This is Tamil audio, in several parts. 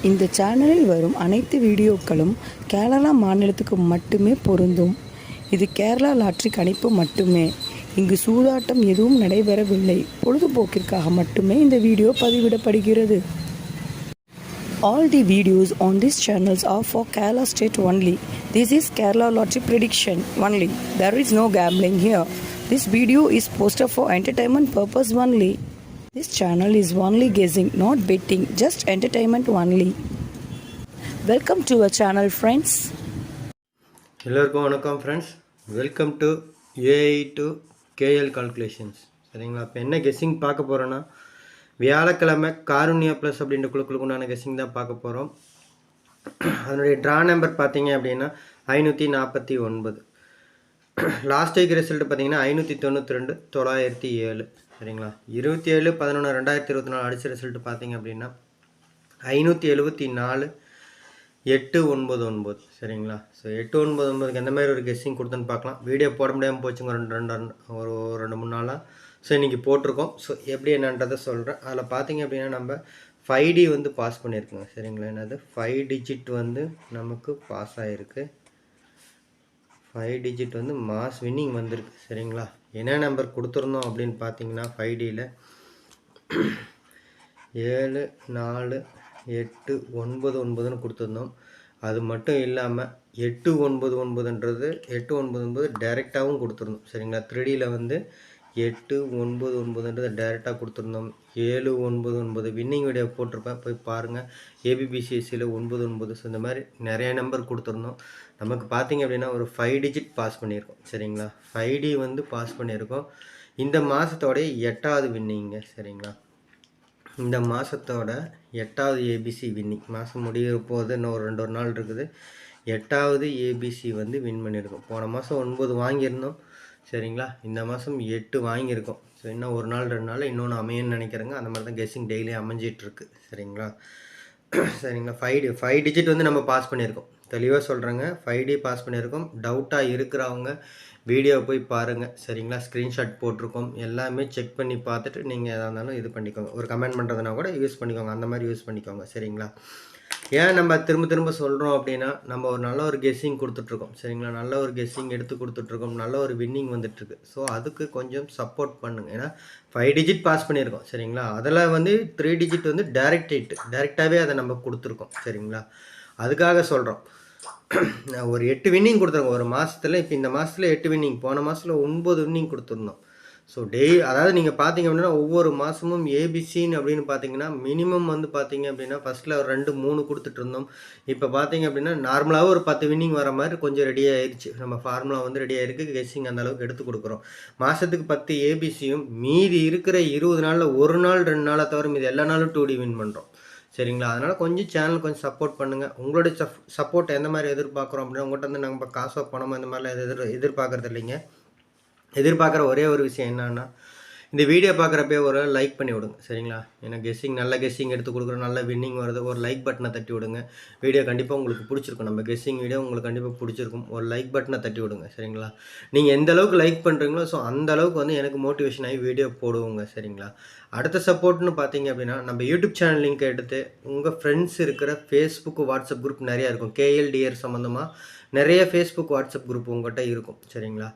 இந்த சேனலில் வரும் அனைத்து வீடியோக்களும் கேரளா மாநிலத்துக்கு மட்டுமே பொருந்தும். இது கேரளா லாட்டரி கணிப்பு மட்டுமே. இங்கு சூதாட்டம் எதுவும் நடைபெறவில்லை. பொழுதுபோக்கிற்காக மட்டுமே இந்த video பதிவிடப்படுகிறது. All the videos on these channels are for Kerala state only. This is Kerala lottery prediction only. There is no gambling here. This video is posted for entertainment purpose only. This channel is only guessing, not betting, just entertainment only. Welcome to our channel, friends. எல்லாருக்கும் வணக்கம் friends. Welcome to AI to KL calculations. சரிங்களா? இப்போ என்ன கெஸ்ஸிங் பார்க்க போகிறோன்னா, வியாழக்கிழமை காருண்யா ப்ளஸ் அப்படின்ற குழுக்களுக்கு உண்டான கெஸ்ஸிங் தான் பார்க்க போகிறோம். அதனுடைய ட்ரா நம்பர் பார்த்தீங்க அப்படின்னா 549. லாஸ்ட் வீக் ரிசல்ட் பார்த்தீங்கன்னா 592 907. சரிங்களா? 27/11/2024 அடித்த ரிசல்ட் பார்த்தீங்க அப்படின்னா 574 899. சரிங்களா? ஸோ 899க்கு எந்த மாதிரி ஒரு கெஸ்ஸிங் கொடுத்துன்னு பார்க்கலாம். வீடியோ போட முடியாமல் போச்சுங்க ஒரு 2-3 நாளாக. ஸோ இன்றைக்கி போட்டிருக்கோம். ஸோ எப்படி என்னன்றதை சொல்கிறேன். அதில் பார்த்தீங்க அப்படின்னா நம்ம 5D வந்து பாஸ் பண்ணியிருக்குங்க. சரிங்களா? என்னது 5 டிஜிட் வந்து நமக்கு பாஸ் ஆகிருக்கு. 5 டிஜிட் வந்து மாஸ் வின்னிங் வந்திருக்கு. சரிங்களா? என்ன நம்பர் கொடுத்துருந்தோம் அப்படின்னு பார்த்தீங்கன்னா 5Dயில் 7 4 8 9 9ன்னு கொடுத்துருந்தோம். அது மட்டும் இல்லாமல் 899ன்றது 899 டைரெக்டாகவும் கொடுத்துருந்தோம். சரிங்களா? 3Dயில் வந்து 899ன்றது டைரெக்டாக கொடுத்துருந்தோம். 799 வின்னிங் வீடியோ போட்டிருப்பேன், போய் பாருங்கள். ஏபிபிசிஎஸ்சியில் 99. ஸோ இந்த மாதிரி நிறைய நம்பர் கொடுத்துருந்தோம். நமக்கு பார்த்தீங்க அப்படின்னா ஒரு 5 டிஜிட் பாஸ் பண்ணியிருக்கோம். சரிங்களா? 5D வந்து பாஸ் பண்ணியிருக்கோம். இந்த மாதத்தோடைய 8வது வின்னிங்க. சரிங்களா? இந்த மாதத்தோட 8வது ஏபிசி வின்னிங். மாதம் முடிகிற போது இன்னும் ஒரு 2 நாள் இருக்குது. 8வது ஏபிசி வந்து வின் பண்ணியிருக்கோம். போன மாதம் 9 வாங்கியிருந்தோம். சரிங்களா? இந்த மாதம் 8 வாங்கியிருக்கோம். ஸோ இன்னும் ஒரு நாள் 2 நாள் இன்னொன்று அமையன்னு நினைக்கிறேங்க. அந்த மாதிரி தான் கெஸ்ஸிங் டெய்லி அமைஞ்சிட்ருக்கு. சரிங்களா? சரிங்களா? 5 டிஜிட் வந்து நம்ம பாஸ் பண்ணியிருக்கோம். தெளிவாக சொல்கிறேங்க. 5D பாஸ் பண்ணியிருக்கோம். டவுட்டாக இருக்கிறவங்க வீடியோவை போய் பாருங்கள். சரிங்களா? ஸ்க்ரீன்ஷாட் போட்டிருக்கோம். எல்லாமே செக் பண்ணி பார்த்துட்டு நீங்கள் எதாக இருந்தாலும் இது பண்ணிக்கோங்க. ஒரு கமெண்ட் பண்ணுறதுனா கூட யூஸ் பண்ணிக்கோங்க. அந்த மாதிரி யூஸ் பண்ணிக்கோங்க. சரிங்களா? ஏன் நம்ம திரும்ப திரும்ப சொல்கிறோம் அப்படின்னா, நம்ம ஒரு நல்ல ஒரு கெஸ்ஸிங் கொடுத்துட்ருக்கோம். சரிங்களா? நல்ல ஒரு கெஸ்ஸிங் எடுத்து கொடுத்துட்ருக்கோம். நல்ல ஒரு வின்னிங் வந்துட்டுருக்கு. ஸோ அதுக்கு கொஞ்சம் சப்போர்ட் பண்ணுங்கள். ஏன்னா 5 டிஜிட் பாஸ் பண்ணியிருக்கோம். சரிங்களா? அதில் வந்து 3 டிஜிட் வந்து டைரெக்டாகவே அதை நம்ம கொடுத்துருக்கோம். சரிங்களா? அதுக்காக சொல்கிறோம். ஒரு 8 வின்னிங் கொடுத்துருங்க ஒரு மாதத்தில். இப்போ இந்த மாதத்தில் 8 வின்னிங், போன மாதத்தில் 9 வின்னிங் கொடுத்துருந்தோம். ஸோ அதாவது நீங்கள் பார்த்தீங்க அப்படின்னா ஒவ்வொரு மாதமும் ஏபிசின்னு அப்படின்னு பார்த்தீங்கன்னா மினிமம் வந்து பார்த்தீங்க அப்படின்னா ஃபஸ்ட்டில் ஒரு 2-3 கொடுத்துட்டு இருந்தோம். இப்போ பார்த்தீங்க அப்படின்னா நார்மலாகவும் ஒரு 10 வின்னிங் வர மாதிரி கொஞ்சம் ரெடி ஆயிடுச்சு. நம்ம ஃபார்முலா வந்து ரெடி ஆகிருக்கு. கெஸ்ஸிங் அந்த அளவுக்கு எடுத்து கொடுக்குறோம். மாதத்துக்கு 10 ஏபிசியும் மீதி இருக்கிற 20 நாளில் 1 நாள் 2 நாளை தவிர மீதி எல்லா நாளும் 2D வின் பண்ணுறோம். சரிங்களா? அதனால் கொஞ்சம் சேனல் கொஞ்சம் சப்போர்ட் பண்ணுங்கள். உங்களுடைய சப்போர்ட் எந்த மாதிரி எதிர்பார்க்குறோம் அப்படின்னா, உங்கள்கிட்ட வந்து நாங்கள் காசோ பணமோ இந்த மாதிரிலாம் எதிர்பார்க்குறது இல்லைங்க. எதிர்பார்க்குற ஒரே ஒரு விஷயம் என்னன்னா, இந்த வீடியோ பார்க்குறப்பே ஒரு லைக் பண்ணி விடுங்க. சரிங்களா? ஏன்னா நல்ல கெஸ்ஸிங் எடுத்து கொடுக்குறோம், நல்ல வின்னிங் வருது. ஒரு லைக் பட்டனை தட்டி விடுங்க. வீடியோ கண்டிப்பாக உங்களுக்கு பிடிச்சிருக்கும். நம்ம கெஸ்ஸிங் வீடியோ உங்களுக்கு கண்டிப்பாக பிடிச்சிருக்கும். ஒரு லைக் பட்டனை தட்டி விடுங்க. சரிங்களா? நீங்கள் எந்த அளவுக்கு லைக் பண்ணுறீங்களோ ஸோ அந்த அளவுக்கு வந்து எனக்கு மோட்டிவேஷன் ஆகி வீடியோ போடுவோங்க. சரிங்களா? அடுத்த சப்போர்ட்னு பார்த்தீங்க அப்படின்னா, நம்ம யூடியூப் சேனல் லிங்க் எடுத்து உங்கள் ஃப்ரெண்ட்ஸ் இருக்கிற ஃபேஸ்புக் வாட்ஸ்அப் குரூப் நிறையா இருக்கும். கேஎல்டிஆர் சம்மந்தமாக நிறைய ஃபேஸ்புக் வாட்ஸ்அப் குரூப் உங்கள்கிட்ட இருக்கும். சரிங்களா?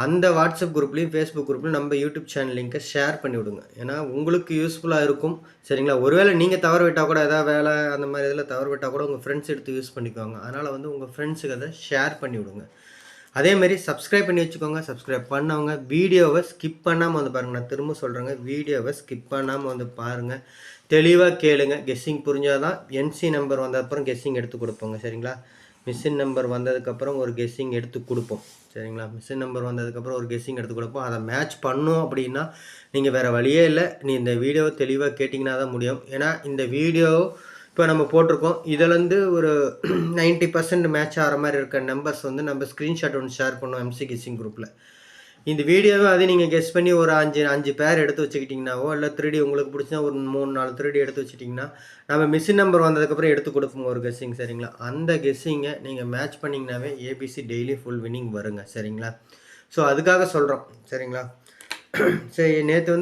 அந்த வாட்ஸ்அப் குரூப்லேயும் ஃபேஸ்புக் குரூப்லையும் நம்ம யூடியூப் சேனல் லிங்க்கை ஷேர் பண்ணி விடுங்க. ஏன்னா உங்களுக்கு யூஸ்ஃபுல்லாக இருக்கும். சரிங்களா? ஒருவேளை நீங்கள் தவறு விட்டால் கூட எதாவது வேலை அந்த மாதிரி இதில் தவறு விட்டால் கூட உங்கள் ஃப்ரெண்ட்ஸ் எடுத்து யூஸ் பண்ணிக்குவாங்க. அதனால் வந்து உங்கள் ஃப்ரெண்ட்ஸுக்கு அதை ஷேர் பண்ணி விடுங்க. அதேமாதிரி சப்ஸ்கிரைப் பண்ணி வச்சுக்கோங்க. சப்ஸ்கிரைப் பண்ணவங்க வீடியோவை ஸ்கிப் பண்ணாமல் வந்து பாருங்கள். நான் திரும்ப சொல்கிறேங்க, வீடியோவை ஸ்கிப் பண்ணாமல் வந்து பாருங்கள். தெளிவாக கேளுங்க. கெஸ்ஸிங் புரிஞ்சால் தான் என்சி நம்பர் வந்த அப்புறம் கெஸ்ஸிங் எடுத்து கொடுப்போங்க. சரிங்களா? மிஷின் நம்பர் வந்ததுக்கப்புறம் ஒரு கெஸ்ஸிங் எடுத்து கொடுப்போம். சரிங்களா? மிஷின் நம்பர் வந்ததுக்கப்புறம் ஒரு கெஸ்ஸிங் எடுத்து கொடுப்போம். அதை மேட்ச் பண்ணோம் அப்படின்னா நீங்கள் வேறு வழியே இல்லை. நீ இந்த வீடியோவை தெளிவாக கேட்டிங்கன்னா தான் முடியும். ஏன்னா இந்த வீடியோ இப்போ நம்ம போட்டிருக்கோம். இதிலேருந்து ஒரு 90% மேட்ச் ஆகிற மாதிரி இருக்க நம்பர்ஸ் வந்து நம்ம ஸ்க்ரீன்ஷாட் ஒன்று ஷேர் பண்ணோம் எம்சி கெஸ்ஸிங் குரூப்பில். இந்த வீடியோவை அது நீங்கள் கெஸ் பண்ணி ஒரு 5 பேர் எடுத்து வச்சுக்கிட்டிங்கனாவோ, இல்லை 3D உங்களுக்கு பிடிச்சா ஒரு 3-4 3D எடுத்து வச்சுட்டிங்கன்னா நம்ம மிஷின் நம்பர் வந்ததுக்கப்புறம் எடுத்து கொடுப்போங்க ஒரு கெஸ்ஸிங். சரிங்களா? அந்த கெஸ்ஸிங்கை நீங்கள் மேட்ச் பண்ணிங்கனாவே ஏபிசி டெய்லி ஃபுல் வின்னிங் வருங்க. சரிங்களா? ஸோ அதுக்காக சொல்கிறோம். சரிங்களா? சரி, நேற்று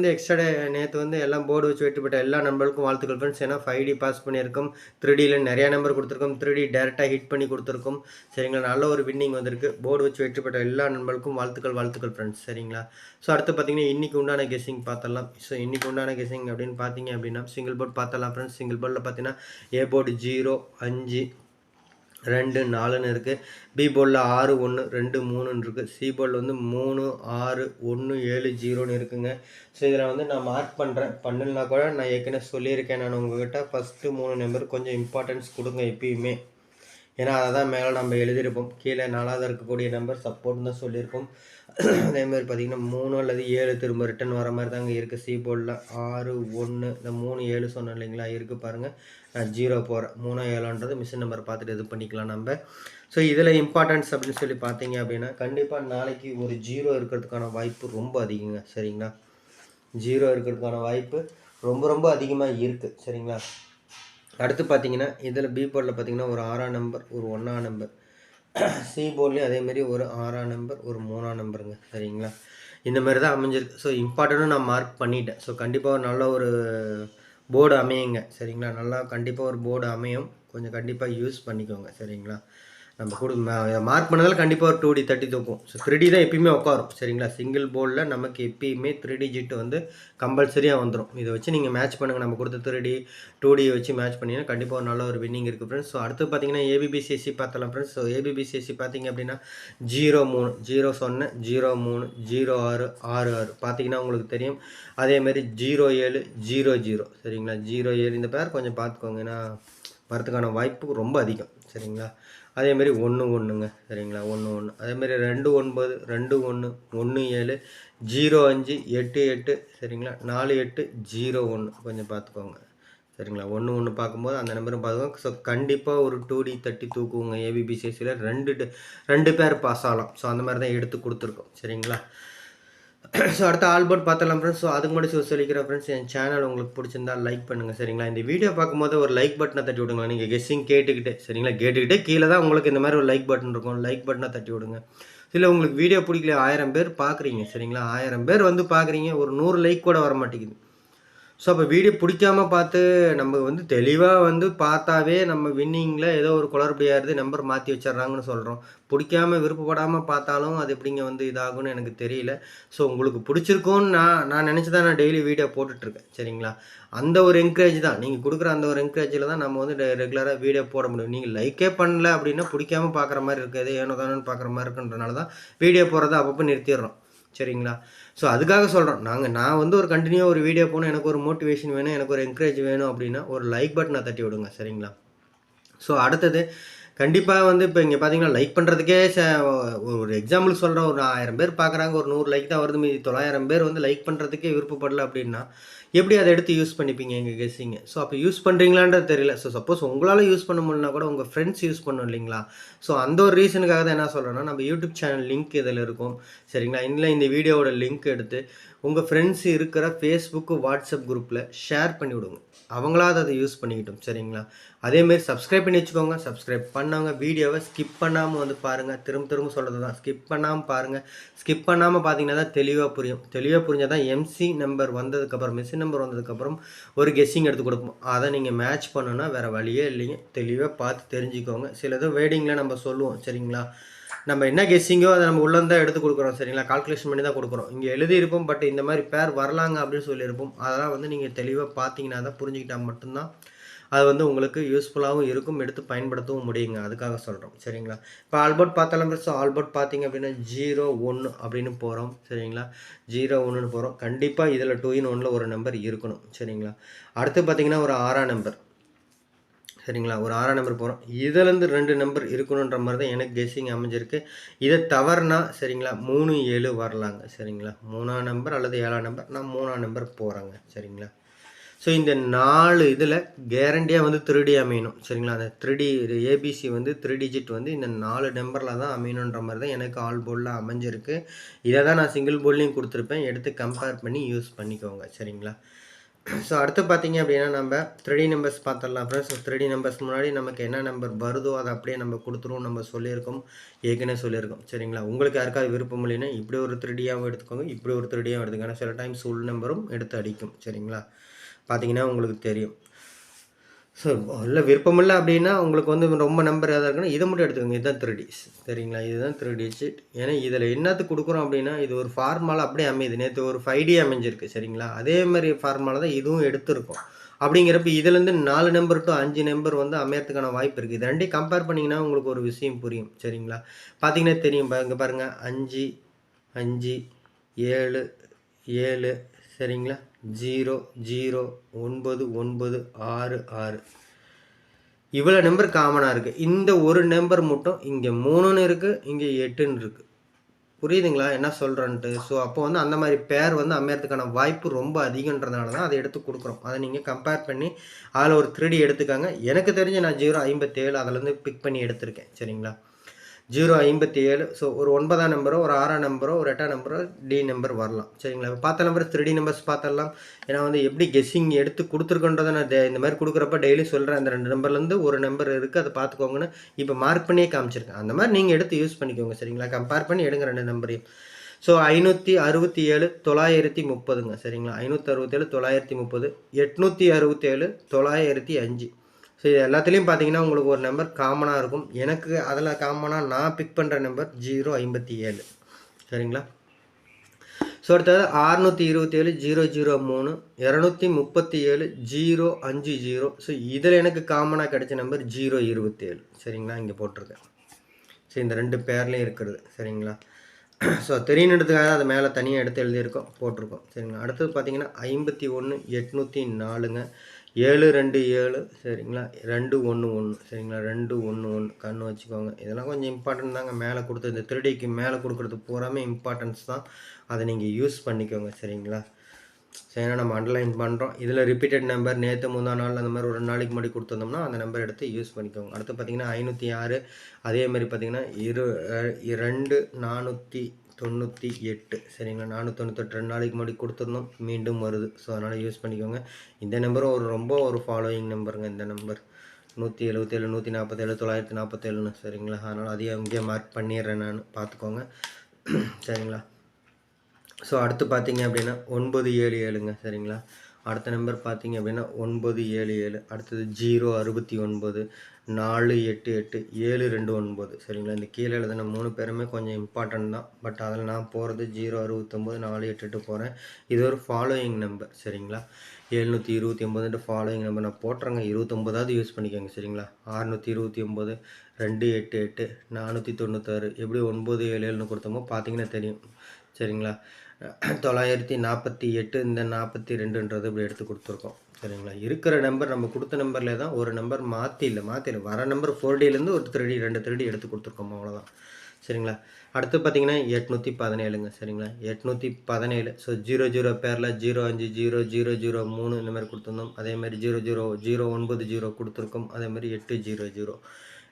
வந்து எல்லாம் போர்டு வச்சு வெற்றி பெற்ற எல்லா நண்பர்களுக்கும் வாழ்த்துக்கள் ஃப்ரெண்ட்ஸ். ஏன்னா 5D பாஸ் பண்ணியிருக்கோம். 3Dல நிறையா நம்பர் கொடுத்துருக்கோம். 3D டேரெக்டாக ஹிட் பண்ணி கொடுத்துருக்கோம். சரிங்களா, நல்ல ஒரு வின்னிங் வந்திருக்கு. போர்டு வச்சு வெற்றி பெற்ற எல்லா நண்பர்களுக்கும் வாழ்த்துக்கள் ஃப்ரெண்ட்ஸ். சரிங்களா. ஸோ அடுத்து பார்த்தீங்கன்னா இன்றைக்கி உண்டான கெஸ்ஸிங் பார்த்தலாம். ஸோ இன்றைக்கி உண்டான கெஸ்ஸிங் அப்படின்னு பார்த்தீங்க அப்படின்னா சிங்கிள் போர்டு பார்த்தலாம் ஃப்ரெண்ட்ஸ். சிங்கிள் போர்டில் பார்த்தீங்கன்னா ஏ போர்டு 0, 5, 2, 4ன்னு இருக்குது. பி போர்டில் 6, 1, 2, 3ன்னு இருக்குது. சி போர்டில் வந்து 3, 6, 1, 7, 0ன்னு இருக்குங்க. ஸோ இதில் வந்து நான் மார்க் பண்ணுறேன். பண்ணலனா கூட நான் ஏற்கனவே சொல்லியிருக்கேன். நான் உங்கள்கிட்ட ஃபஸ்ட்டு 3 நம்பர் கொஞ்சம் இம்பார்ட்டன்ஸ் கொடுங்க எப்பயுமே. ஏன்னா அதை தான் மேலே நம்ம எழுதியிருப்போம். கீழே 4வது இருக்கக்கூடிய நம்பர் சப்போர்ட்னு தான் சொல்லியிருப்போம். அதேமாதிரி பார்த்திங்கன்னா 3 அல்லது 7 திரும்ப ரிட்டன் வர மாதிரி தாங்க இருக்குது. சி போர்டில் 6, 1, இந்த 3, 7 சொன்னேன் இல்லைங்களா, இருக்குது பாருங்கள். நான் 0 போகிறேன். 3, 7ன்றது மிஷின் நம்பர் பார்த்துட்டு இது பண்ணிக்கலாம் நம்ம. ஸோ இதில் இம்பார்ட்டன்ஸ் அப்படின்னு சொல்லி பார்த்தீங்க அப்படின்னா கண்டிப்பாக நாளைக்கு ஒரு 0 இருக்கிறதுக்கான வாய்ப்பு ரொம்ப அதிகங்க. சரிங்களா, 0 இருக்கிறதுக்கான வாய்ப்பு ரொம்ப ரொம்ப அதிகமாக இருக்குது. சரிங்களா. அடுத்து பார்த்தீங்கன்னா இதில் பி போர்டில் பார்த்தீங்கன்னா ஒரு 6ஆம் நம்பர், ஒரு 1ஆம் நம்பர். சி போர்ட்லேயும் அதேமாரி ஒரு 6ஆம் நம்பர், ஒரு 3ஆம் நம்பருங்க. சரிங்களா, இந்த மாதிரி தான் அமைஞ்சிருக்கு. ஸோ இம்பார்ட்டண்ட்டும் நான் மார்க் பண்ணிட்டேன். ஸோ கண்டிப்பாக ஒரு நல்ல ஒரு போர்டு அமையுங்க. சரிங்களா, நல்லா கண்டிப்பாக ஒரு போர்டு அமையும். கொஞ்சம் கண்டிப்பாக யூஸ் பண்ணிக்கோங்க. சரிங்களா, நம்ம மார்க் பண்ணதால் கண்டிப்பாக ஒரு 2D தட்டி தூக்கும். ஸோ 3D தான் எப்பயுமே உட்காரும். சரிங்களா, சிங்கிள் போர்டில் நமக்கு எப்பயுமே 3 டிஜிட் வந்து கம்பல்சரியாக வந்துடும். இதை வச்சு நீங்கள் மேட்ச் பண்ணுங்கள். நம்ம கொடுத்த 3D 2D வச்சு மேட்ச் பண்ணிங்கன்னா கண்டிப்பாக ஒரு நல்ல ஒரு வின்னிங் இருக்குது ஃப்ரெண்ட்ஸ். ஸோ அடுத்து பார்த்தீங்கன்னா ABBCSE பார்த்தலாம் ஃப்ரெண்ட்ஸ். ஸோ ABBCSE பார்த்தீங்க அப்படின்னா 03, 0 சொன்னேன், 03, 06, 66 பார்த்தீங்கன்னா உங்களுக்கு தெரியும். அதேமாதிரி 07, 00. சரிங்களா, 07 இந்த பேர் கொஞ்சம் பார்த்துக்கோங்க. ஏன்னா வரதுக்கான வாய்ப்பு ரொம்ப அதிகம். சரிங்களா, அதேமாரி 1, 1ங்க. சரிங்களா, 1, 1. அதேமாரி 2, 9, 2, 1, 1, 7, 0, 5, 8, 8. சரிங்களா, 4, 8, 0, 1 கொஞ்சம் பார்த்துக்கோங்க. சரிங்களா, 1, 1 பார்க்கும்போது அந்த நம்பரும் பார்த்துக்கோங்க. ஸோ கண்டிப்பாக ஒரு 2D தட்டி தூக்குவோங்க. ABBCSEல 2 பேர் பாஸ் ஆகலாம். ஸோ அந்த மாதிரி தான் எடுத்து கொடுத்துருக்கோம். சரிங்களா. ஸோ அடுத்த ஆல்போர்ட் பார்த்தலாம் ஃப்ரெண்ட்ஸ். ஸோ அதுக்கு முன்னாடி சொல்லிக்கிறேன் ஃப்ரெண்ட்ஸ், என் சேனல் உங்களுக்கு பிடிச்சிருந்தா லைக் பண்ணுங்கள். சரிங்களா, இந்த வீடியோ பார்க்கும்போது ஒரு லைக் பட்டனை தட்டி விடுங்க. நீங்கள் கெஸ்ஸிங் கேட்டுக்கிட்டே, சரிங்களா, கேட்டுக்கிட்டே கீழே தான் உங்களுக்கு இந்த மாதிரி ஒரு லைக் பட்டன் இருக்கும். லைக் பட்டனை தட்டி விடுங்க. இல்லை உங்களுக்கு வீடியோ பிடிக்கல, 1000 பேர் பார்க்குறீங்க. சரிங்களா, 1000 பேர் வந்து பார்க்குறீங்க, ஒரு 100 லைக் கூட வர மாட்டேங்குது. ஸோ அப்போ வீடியோ பிடிக்காம பார்த்து நம்ம வந்து தெளிவாக வந்து பார்த்தாவே நம்ம வின்னிங்கில் ஏதோ ஒரு குளறுபடியாயிருது, நம்பர் மாற்றி வச்சிட்றாங்கன்னு சொல்கிறோம். பிடிக்காமல் விருப்பப்படாமல் பார்த்தாலும் அது எப்படிங்க வந்து இதாகும்னு எனக்கு தெரியல. ஸோ உங்களுக்கு பிடிச்சிருக்கோன்னு நான் நினச்சி தான் நான் டெய்லி வீடியோ போட்டுட்ருக்கேன். சரிங்களா, அந்த ஒரு என்கரேஜ் தான், நீங்கள் கொடுக்குற அந்த ஒரு என்கரேஜில் தான் நம்ம வந்து ரெகுலராக வீடியோ போட முடியும். நீங்கள் லைக்கே பண்ணல அப்படின்னா பிடிக்காமல் பார்க்குற மாதிரி இருக்குது, ஏனோ தானோன்னு பார்க்குற மாதிரி இருக்குன்றனால தான் வீடியோ போடுறத அப்பப்போ நிறுத்திடுறோம். சரிங்களா, ஸோ அதுக்காக சொல்கிறோம். நான் வந்து ஒரு கண்டினியூவாக ஒரு வீடியோ போனால் எனக்கு ஒரு மோட்டிவேஷன் வேணும், எனக்கு ஒரு என்கரேஜ் வேணும் அப்படின்னா ஒரு லைக் பட்டனை தட்டி விடுங்க. சரிங்களா. ஸோ அடுத்தது கண்டிப்பாக வந்து இப்போ இங்கே பார்த்தீங்கன்னா லைக் பண்ணுறதுக்கே ஒரு எக்ஸாம்பிள் சொல்கிறேன். ஒரு 1000 பேர் பார்க்குறாங்க, ஒரு 100 லைக் தான் வருது, மீதி 900 பேர் வந்து லைக் பண்ணுறதுக்கே விருப்பப்படல அப்படின்னா எப்படி அதை எடுத்து யூஸ் பண்ணிப்பீங்க எங்கள் கெஸ்ஸிங்க? ஸோ அப்போ யூஸ் பண்ணுறீங்களான்றது தெரியல. ஸோ சப்போஸ் உங்களால் யூஸ் பண்ண முடியலனா கூட உங்கள் ஃப்ரெண்ட்ஸ் யூஸ் பண்ணணும் இல்லைங்களா. ஸோ அந்த ஒரு ரீசனுக்காக தான் என்ன சொல்கிறேன்னா, நம்ம யூடியூப் சேனல் லிங்க் இதில் இருக்கும். சரிங்களா, இல்லை இந்த வீடியோவோட லிங்க் எடுத்து உங்கள் ஃப்ரெண்ட்ஸ் இருக்கிற ஃபேஸ்புக்கு, வாட்ஸ்அப் குரூப்பில் ஷேர் பண்ணி விடுங்க. அவங்களாவது அதை யூஸ் பண்ணிக்கிட்டோம். சரிங்களா, அதேமாரி சப்ஸ்கிரைப் பண்ணி வச்சுக்கோங்க. சப்ஸ்கிரைப் பண்ணவங்க வீடியோவை ஸ்கிப் பண்ணாமல் வந்து பாருங்கள். திரும்ப சொல்கிறது தான், ஸ்கிப் பண்ணாமல் பாருங்கள். ஸ்கிப் பண்ணாமல் பார்த்தீங்கன்னா தான் தெளிவாக புரியும். தெளிவாக புரிஞ்சால் தான் எம்சி நம்பர் வந்ததுக்கப்புறம், மிஷின் நம்பர் வந்ததுக்கப்புறம் ஒரு கெஸ்ஸிங் எடுத்து கொடுப்போம். அதை நீங்கள் மேட்ச் பண்ணணுன்னா வேறு வழியே இல்லைங்க. தெளிவாக பார்த்து தெரிஞ்சுக்கோங்க. சிலது வேர்டிங்கில் நம்ம சொல்லுவோம். சரிங்களா, நம்ம என்ன கெஸ்ஸிங்கோ அதை நம்ம உள்ளே எடுத்து கொடுக்குறோம். சரிங்களா, கால்குலேஷன் பண்ணி தான் கொடுக்குறோம். இங்கே எழுதியிருப்போம், பட் இந்த மாதிரி பேர் வரலாங்க அப்படின்னு சொல்லியிருப்போம். அதெல்லாம் வந்து நீங்கள் தெளிவாக பார்த்தீங்கன்னா தான், புரிஞ்சுக்கிட்டால் மட்டும்தான் அது வந்து உங்களுக்கு யூஸ்ஃபுல்லாகவும் இருக்கும், எடுத்து பயன்படுத்தவும் முடியுங்க. அதுக்காக சொல்கிறோம். சரிங்களா, இப்போ ஆல்போர்ட் பார்த்தாலும் ஸோ ஆல்போர்ட் பார்த்தீங்க அப்படின்னா 0, 1 அப்படின்னு போகிறோம். சரிங்களா, 0, 1ன்னு போகிறோம். கண்டிப்பாக இதில் 2 in 1ல் ஒரு நம்பர் இருக்கணும். சரிங்களா, அடுத்து பார்த்தீங்கன்னா ஒரு 6ஆம் நம்பர். சரிங்களா, ஒரு 6ஆம் நம்பர் போகிறோம். இதிலேருந்து 2 நம்பர் இருக்கணுன்ற மாதிரி தான் எனக்கு கெஸ்ஸிங் அமைஞ்சிருக்கு. இதை தவறுனா சரிங்களா 3, 7 வரலாங்க. சரிங்களா, 3ஆம் நம்பர் அல்லது 7ஆம் நம்பர், நான் 3ஆம் நம்பர் போகிறேங்க. சரிங்களா, ஸோ இந்த 4 இதில் கேரண்டியாக வந்து 3D அமையணும். சரிங்களா, அந்த 3D ஏபிசி வந்து 3 டிஜிட் வந்து இந்த 4 நம்பரில் தான் அமையணுன்ற மாதிரி தான் எனக்கு ஆல் போர்டில் அமைஞ்சிருக்கு. இதை தான் நான் சிங்கிள் போர்ட்லேயும் கொடுத்துருப்பேன். எடுத்து கம்பேர் பண்ணி யூஸ் பண்ணிக்கோங்க. சரிங்களா, ஸோ அடுத்து பார்த்தீங்க அப்படின்னா நம்ம 3D நம்பர்ஸ் பார்த்துடலாம் ஃப்ரெண்ட்ஸ். 3D நம்பர்ஸ் முன்னாடி நமக்கு என்ன நம்பர் வருதோ அதை அப்படியே நம்ம கொடுத்துருவோம். நம்ம சொல்லியிருக்கோம், ஏற்கனவே சொல்லியிருக்கோம் சரிங்களா. உங்களுக்கு யாருக்காவது விருப்பம் இல்லைன்னா இப்படி ஒரு 3Dயாகவும் எடுத்துக்கோங்க, இப்படி ஒரு 3Dயாகவும் எடுத்துக்கோங்க. ஏன்னா சில டைம்ஸ் உள் நம்பரும் எடுத்து அடிக்கும் சரிங்களா. பார்த்தீங்கன்னா உங்களுக்கு தெரியும். ஸோ இல்லை விருப்பமில்லை அப்படின்னா உங்களுக்கு வந்து ரொம்ப நம்பர் எதாவது இருக்குன்னா இதை மட்டும் எடுத்துக்கோங்க. இதுதான் 3D சரிங்களா. இதுதான் 3 டிஜிட். ஏன்னா இதில் என்னத்துக்கு கொடுக்குறோம் அப்படின்னா இது ஒரு ஃபார்முலா அப்படியே அமையுது. நேற்று ஒரு 5D அமைஞ்சிருக்கு சரிங்களா. அதே மாதிரி ஃபார்முலா தான் இதுவும் எடுத்திருக்கும். அப்படிங்கிறப்ப இதுலேருந்து 4 நம்பர் டு 5 நம்பர் வந்து அமையறதுக்கான வாய்ப்பு இருக்குது. இது ரெண்டையும் கம்பேர் பண்ணிங்கன்னா உங்களுக்கு ஒரு விஷயம் புரியும் சரிங்களா. பார்த்தீங்கன்னா தெரியும் இங்கே பாருங்கள் 5 5 7 7 சரிங்களா. 0 0 9 9 6 6 இவ்வளோ நம்பர் காமனாக இருக்குது. இந்த ஒரு நம்பர் மட்டும் இங்கே 3ன்னு இருக்குது, இங்கே 8ன்னு இருக்குது. புரியுதுங்களா என்ன சொல்கிறேன்ட்டு. ஸோ அப்போ வந்து அந்த மாதிரி பேர் வந்து அமையறதுக்கான வாய்ப்பு ரொம்ப அதிகன்றதுனால தான் அதை எடுத்து கொடுக்குறோம். அதை நீங்கள் கம்பேர் பண்ணி அதில் ஒரு 3D எடுத்துக்காங்க. எனக்கு தெரிஞ்சு நான் 057 அதிலேருந்து பிக் பண்ணி எடுத்திருக்கேன் சரிங்களா. 057 ஸோ ஒரு 9ஆம் நம்பரோ ஒரு 6ஆம் நம்பரோ ஒரு 8ஆம் நம்பரோ டி நம்பர் வரலாம் சரிங்களா. இப்போ பார்த்த நம்பர் 3D நம்பர்ஸ் பார்த்தரலாம். ஏன்னா வந்து எப்படி கெஸ்ஸிங் எடுத்து கொடுத்துருக்கன்றதை நான் இந்த மாதிரி கொடுக்குறப்ப டெய்லி சொல்கிறேன். அந்த 2 நம்பர்லேருந்து ஒரு நம்பர் இருக்குது அதை பார்த்துக்கோங்கன்னு இப்போ மார்க் பண்ணியே காமிச்சிருக்கேன். அந்த மாதிரி நீங்கள் எடுத்து யூஸ் பண்ணிக்கோங்க சரிங்களா. கம்பேர் பண்ணி எடுங்க 2 நம்பரையும். ஸோ 567 930ங்க சரிங்களா. 567 930 867 905. ஸோ இது எல்லாத்துலேயும் பார்த்தீங்கன்னா உங்களுக்கு ஒரு நம்பர் காமனாக இருக்கும். எனக்கு அதில் காமனாக நான் பிக் பண்ணுற நம்பர் 057 சரிங்களா. ஸோ அடுத்தது 627 003 237 050. ஸோ இதில் எனக்கு காமனாக கிடைச்ச நம்பர் 027 சரிங்களா. இங்கே போட்டிருக்கேன். ஸோ இந்த 2 பேர்லேயும் இருக்கிறது சரிங்களா. ஸோ தெரியுன்றதுக்காக அதை மேலே தனியாக எடுத்து எழுதியிருக்கோம் போட்டிருக்கோம் சரிங்களா. அடுத்தது பார்த்தீங்கன்னா 51 804ங்க 727 சரிங்களா. 211 சரிங்களா. 211 கண்ணு வச்சுக்கோங்க. இதெல்லாம் கொஞ்சம் இம்பார்ட்டன்ட் தாங்க. மேலே கொடுத்து இந்த 3Dக்கு மேலே கொடுக்குறது பூராமே இம்பார்ட்டன்ஸ் தான். அதை நீங்கள் யூஸ் பண்ணிக்கோங்க சரிங்களா. சரி ஏன்னா நம்ம அண்டர்லைன் பண்ணுறோம். இதில் ரிப்பீட்டட் நம்பர் நேற்று முந்தா நாள் அந்த மாதிரி ஒரு 2 நாளைக்கு முன்னாடி கொடுத்துருந்தோம்னா அந்த நம்பர் எடுத்து யூஸ் பண்ணிக்கோங்க. அடுத்து பார்த்தீங்கன்னா 506 அதே மாதிரி பார்த்தீங்கன்னா 2498 சரிங்களா. 498 2 நாளைக்கு முன்னாடி கொடுத்துருந்தோம், மீண்டும் வருது. ஸோ அதனால் யூஸ் பண்ணிக்கோங்க. இந்த நம்பரும் ரொம்ப ஒரு ஃபாலோயிங் நம்பருங்க. இந்த நம்பர் 177 147 947ன்னு சரிங்களா. அதனால் அதையும் இங்கே மார்க் பண்ணிடுறேன் நான், பார்த்துக்கோங்க சரிங்களா. ஸோ அடுத்து பார்த்தீங்க அப்படின்னா 977ங்க சரிங்களா. அடுத்த நம்பர் பார்த்தீங்க அப்படின்னா 977. அடுத்தது 069 488 729 சரிங்களா. இந்த கீழே எழுதின 3 பேருமே கொஞ்சம் இம்பார்ட்டன்ட் தான். பட் அதில் நான் போகிறது 069 488 போகிறேன். இது ஒரு ஃபாலோயிங் நம்பர் சரிங்களா. 729 ஃபாலோயிங் நம்பர் நான் போட்டுறேங்க. 29வது யூஸ் பண்ணிக்கோங்க சரிங்களா. 629 288 496 எப்படி 977ன்னு கொடுத்தோமோ பார்த்தீங்கன்னா தெரியும் சரிங்களா. 948 இந்த 42ன்றது இப்படி எடுத்து கொடுத்துருக்கோம் சரிங்களா. இருக்கிற நம்பர் நம்ம கொடுத்த நம்பரில் தான் ஒரு நம்பர் மாற்றில வர நம்பர் 4Dலேருந்து ஒரு 3D 2 3D எடுத்து கொடுத்துருக்கோம் அவ்வளோதான் சரிங்களா. அடுத்து பார்த்தீங்கன்னா 817ங்க சரிங்களா. 817 ஸோ 00 பேரில் 05 0003 இந்த மாதிரி கொடுத்துருந்தோம். அதேமாதிரி 00090 கொடுத்துருக்கோம். அதேமாதிரி 800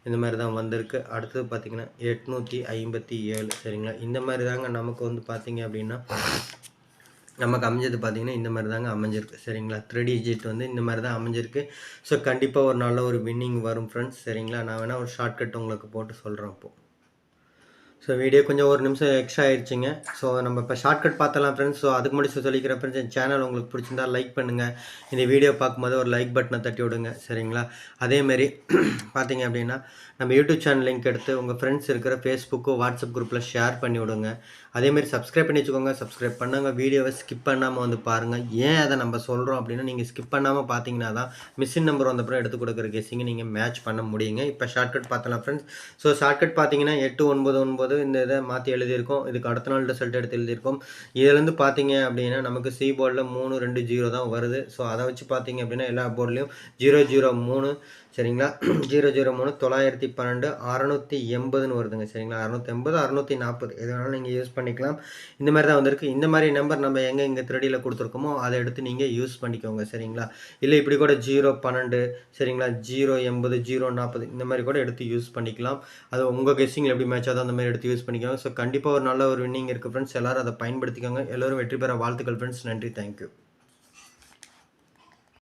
இந்த மாதிரி தான் வந்திருக்கு. அடுத்தது பார்த்திங்கன்னா 857 சரிங்களா. இந்த மாதிரி தாங்க நமக்கு வந்து பார்த்திங்க அப்படின்னா நமக்கு அமைஞ்சது பார்த்திங்கன்னா இந்த மாதிரி தாங்க அமைஞ்சிருக்கு சரிங்களா. 3 டிஜிட் வந்து இந்த மாதிரி தான் அமைஞ்சிருக்கு. ஸோ கண்டிப்பாக ஒரு நல்ல ஒரு வின்னிங் வரும் ஃப்ரெண்ட்ஸ் சரிங்களா. நான் வேணால் ஒரு ஷார்ட்கட் உங்களுக்கு போட்டு சொல்கிறேன் இப்போது. ஸோ வீடியோ கொஞ்சம் ஒரு நிமிஷம் எக்ஸ்ட்ரா ஆயிடுச்சுங்க. ஸோ நம்ம இப்போ ஷார்ட்கட் பார்த்தலாம் ஃப்ரெண்ட்ஸ். ஸோ அதுக்கு முன்னாடி சொல்லிக்கிறேன் ஃப்ரெண்ட்ஸ், என் சேனல் உங்களுக்கு பிடிச்சிருந்தா லைக் பண்ணுங்கள். இந்த வீடியோ பார்க்கும்போது ஒரு லைக் பட்டனை தட்டி விடுங்க சரிங்களா. அதேமாரி பார்த்தீங்க அப்படின்னா நம்ம யூடியூப் சேனல் லிங்க் எடுத்து உங்கள் ஃப்ரெண்ட்ஸ் இருக்கிற ஃபேஸ்புக்கு வாட்ஸ்அப் குரூப்பில் ஷேர் பண்ணி விடுங்க. அதேமாரி சப்ஸ்கிரைப் பண்ணி வச்சுக்கோங்க. சப்ஸ்கிரைப் பண்ணாங்க வீடியோவை ஸ்கிப் பண்ணாமல் வந்து பாருங்கள். ஏன் அதை நம்ம சொல்கிறோம் அப்படின்னா நீங்கள் ஸ்கிப் பண்ணாமல் பார்த்தீங்கன்னா தான் மிஷின் நம்பர் வந்தப்பறம் எடுத்து கொடுக்குற கெஸ்ஸிங்கை நீங்கள் மேட்ச் பண்ண முடியுங்க. இப்போ ஷார்ட்கட் பார்த்தலாம் ஃப்ரெண்ட்ஸ். ஸோ ஷார்ட்கட் பார்த்தீங்கன்னா 899 இந்த இதை மாற்றி எழுதியிருக்கோம். இதுக்கு அடுத்த நாள் ரிசல்ட் எடுத்து எழுதியிருக்கோம். இதுலேருந்து பார்த்தீங்க அப்படின்னா நமக்கு சி போர்டில் 320 தான் வருது. ஸோ அதை வச்சு பார்த்தீங்க அப்படின்னா எல்லா போர்ட்லேயும் 003 சரிங்களா. 003 912 680ன்னு வருதுங்க சரிங்களா. 680 640 எது வேணாலும் நீங்கள் யூஸ் பண்ணிக்கலாம். இந்த மாதிரி தான் வந்திருக்கு. இந்த மாதிரி நம்பர் நம்ம எங்கே 3Dயில் கொடுத்துருக்கோமோ அதை எடுத்து நீங்கள் யூஸ் பண்ணிக்கோங்க சரிங்களா. இல்லை இப்படி கூட 012 சரிங்களா, 080 040 இந்த மாதிரி கூட எடுத்து யூஸ் பண்ணிக்கலாம். அது உங்கள் கெஸ்ஸிங்கில் எப்படி மேட்ச் ஆகுதோ அந்த மாதிரி எடுத்து யூஸ் பண்ணிக்கோங்க. ஸோ கண்டிப்பாக ஒரு நல்ல ஒரு வின்னிங் இருக்குது ஃப்ரெண்ட்ஸ். எல்லோரும் அதை பயன்படுத்திக்கோங்க. எல்லோரும் வெற்றி பெற வாழ்த்துக்கள் ஃப்ரெண்ட்ஸ். நன்றி, தேங்க்யூ.